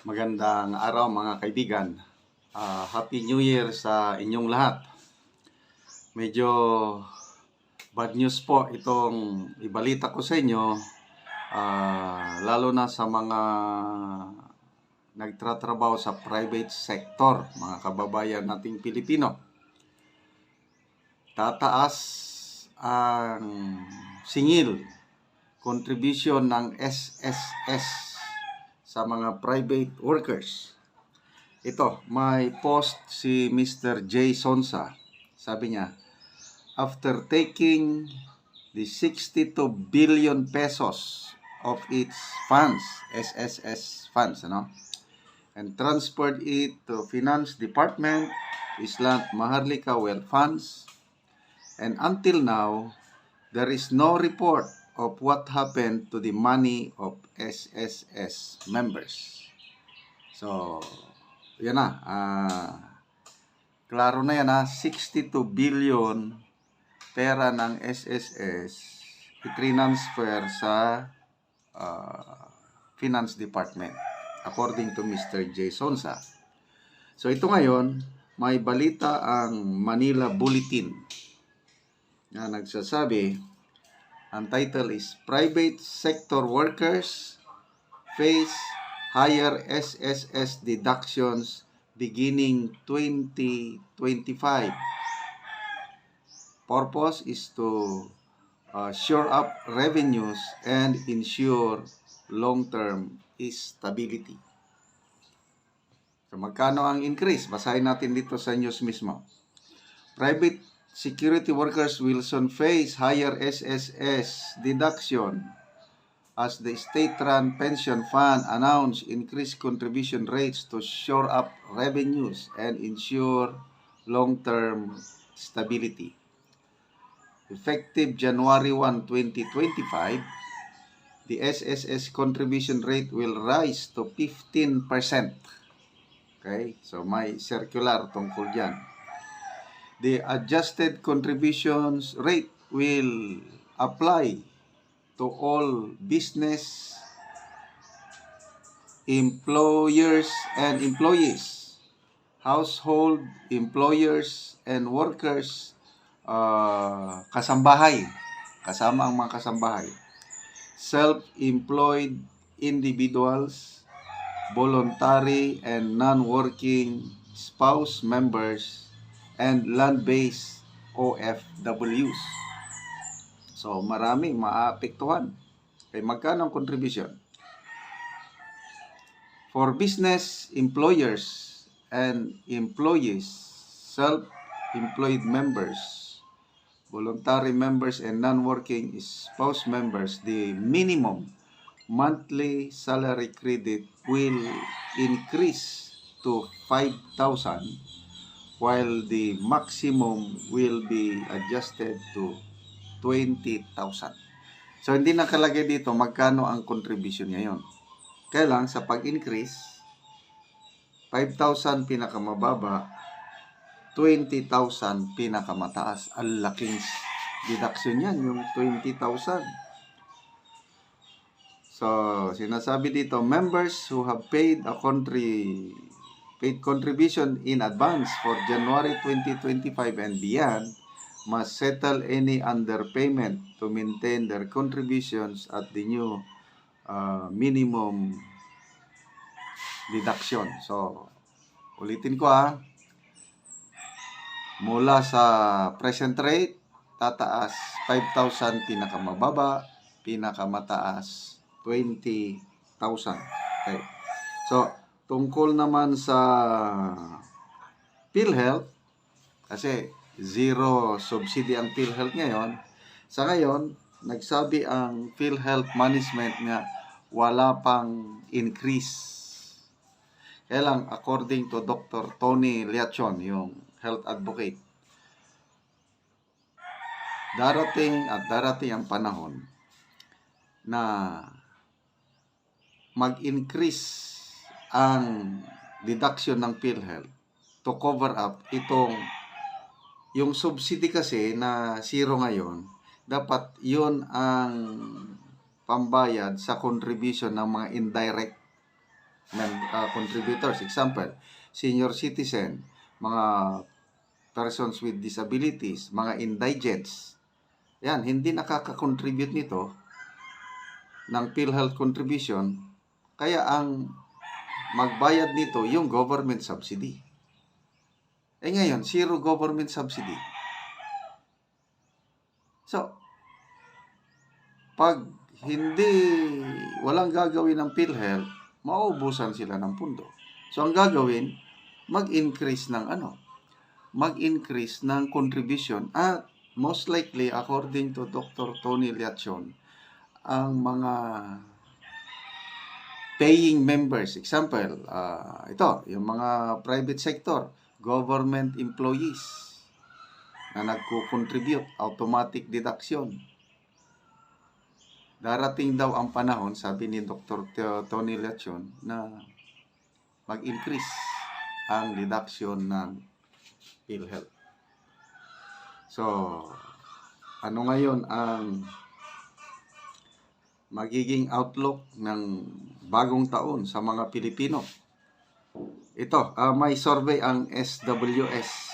Magandang araw mga kaibigan. Happy New Year sa inyong lahat. Medyo bad news po itong ibalita ko sa inyo, lalo na sa mga nagtratrabaho sa private sector, mga kababayan nating Pilipino. Tataas ang singil, contribution ng SSS sa mga private workers. Ito, may post si Mr. J. Sonsa. Sabi niya, after taking the 62 billion pesos of its funds, SSS funds, and transferred it to Finance Department, Island Maharlika Wealth Funds, and until now, there is no report of what happened to the money of SSS members. So, yan na. Klaro na yan 62 billion pera ng SSS i-transfer sa Finance Department, according to Mr. J. Sonsa. So, ito ngayon, may balita ang Manila Bulletin na nagsasabi, ang title is, Private Sector Workers Face Higher SSS Deductions Beginning 2025. Purpose is to shore up revenues and ensure long-term stability. So, magkano ang increase? Basahin natin dito sa news mismo. Private security workers will soon face higher SSS deduction as the state-run pension fund announced increased contribution rates to shore up revenues and ensure long-term stability. Effective January 1, 2025, the SSS contribution rate will rise to 15%. Okay? So, may circular tungkol dyan. The adjusted contributions rate will apply to all business, employers and employees, household employers and workers, kasambahay, kasama ang mga kasambahay, self-employed individuals, voluntary and non-working spouse members, and land-based OFWs. So, marami maapektuhan. Kaya magkano ang contribution? For business employers and employees, self-employed members, voluntary members, and non-working spouse members, the minimum monthly salary credit will increase to 5,000, while the maximum will be adjusted to 20,000. So, hindi nakalagay dito magkano ang contribution ngayon. Kaya lang, sa pag-increase, 5,000 pinakamababa, 20,000 pinakamataas. Ang laking deduction yan, yung 20,000. So, sinasabi dito, members who have paid contribution in advance for January 2025 and beyond must settle any underpayment to maintain their contributions at the new minimum deduction. So, ulitin ko mula sa present rate, tataas 5,000 pinakamababa, pinakamataas 20,000. Okay. So, tungkol naman sa PhilHealth, kasi zero subsidy ang PhilHealth ngayon. Sa ngayon, nagsabi ang PhilHealth management nga wala pang increase. Kaya lang, according to Dr. Tony Liachon, yung health advocate, darating ang panahon na mag-increase ang deduction ng PhilHealth to cover up yung subsidy kasi na zero ngayon, dapat yun ang pambayad sa contribution ng mga indirect contributors. Example, senior citizen, mga persons with disabilities, mga indigents. Yan, hindi nakaka-contribute nito ng PhilHealth contribution, kaya ang magbayad nito yung government subsidy. Ngayon, zero government subsidy. So, pag walang gagawin ng PhilHealth, mauubusan sila ng pundo. So, ang gagawin, mag-increase ng contribution at most likely, according to Dr. Tony Liachon, ang mga paying members, example, ito, yung mga private sector, government employees na nagko-contribute, automatic deduction. Darating daw ang panahon, sabi ni Dr. Tony Liachon, na mag-increase ang deduction ng PhilHealth. So, ano ngayon ang magiging outlook ng bagong taon sa mga Pilipino? Ito, may survey ang SWS.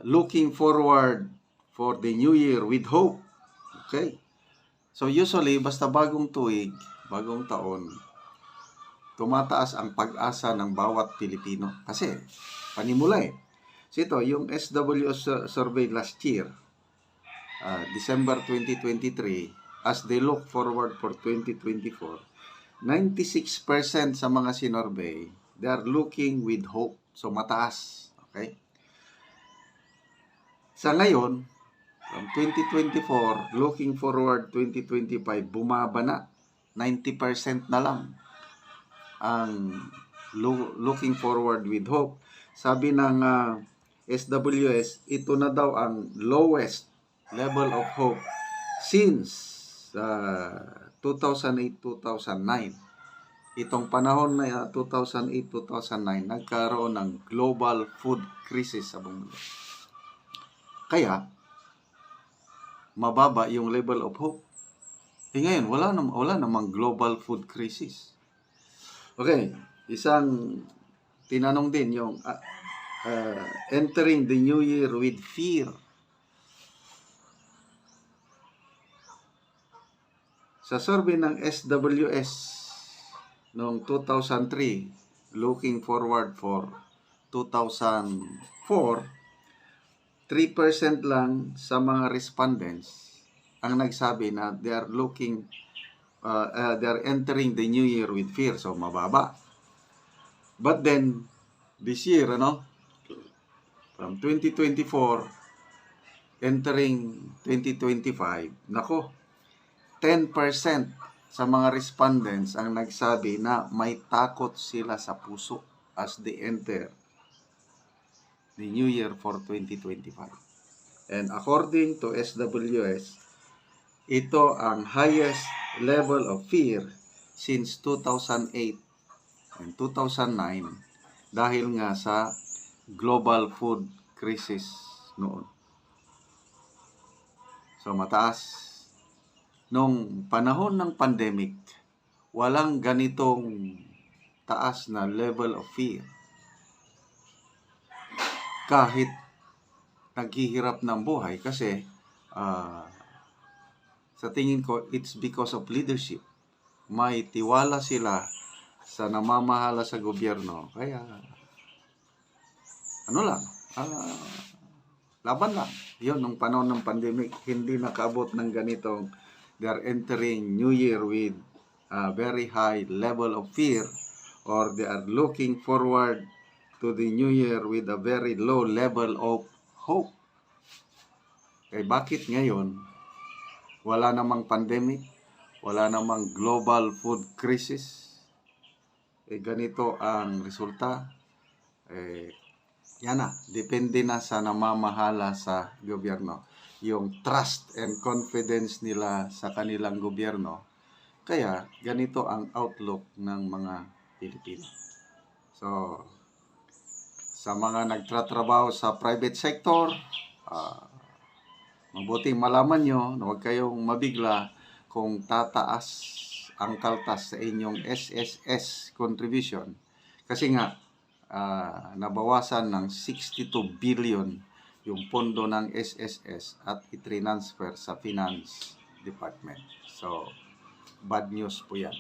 Looking forward for the new year with hope. Okay. So usually, basta bagong tuig, bagong taon, tumataas ang pag-asa ng bawat Pilipino. Kasi, panimula eh. So ito, yung SWS survey last year, December 2023, as they look forward for 2024, 96% sa mga sinorvey, they are looking with hope. So, mataas. Okay? Sa ngayon, from 2024, looking forward 2025, bumaba na. 90% na lang ang looking forward with hope. Sabi ng SWS, ito na daw ang lowest level of hope since 2008-2009. Itong panahon na 2008-2009, nagkaroon ng global food crisis sa buong mundo. Kaya, mababa yung level of hope. Ngayon, wala namang global food crisis. Okay, isang tinanong din yung entering the new year with fear. Sa survey ng SWS noong 2003, looking forward for 2004, 3% lang sa mga respondents ang nagsabi na they are entering the new year with fear. So, mababa. But then, this year, from 2024, entering 2025, 10% sa mga respondents ang nagsabi na may takot sila sa puso as they enter the new year for 2025. And according to SWS, ito ang highest level of fear since 2008 and 2009 dahil nga sa global food crisis noon. So, mataas. Nung panahon ng pandemic, walang ganitong taas na level of fear. Kahit naghihirap ng buhay kasi sa tingin ko, it's because of leadership. May tiwala sila sa namamahala sa gobyerno. Kaya, laban lang. Yun, nung panahon ng pandemic, hindi nakaabot ng ganitong they are entering New Year with a very high level of fear, or they are looking forward to the New Year with a very low level of hope. Bakit ngayon wala namang pandemic, wala namang global food crisis, ganito ang resulta? Yan na, depende na sa namamahala sa gobyerno, yung trust and confidence nila sa kanilang gobyerno. Kaya, ganito ang outlook ng mga Pilipino. So, sa mga nagtatrabaho sa private sector, mabuting malaman nyo na huwag kayong mabigla kung tataas ang kaltas sa inyong SSS contribution. Kasi nga, nabawasan ng 62 billion yung pondo ng SSS at i-transfer sa Finance Department. So, bad news po yan.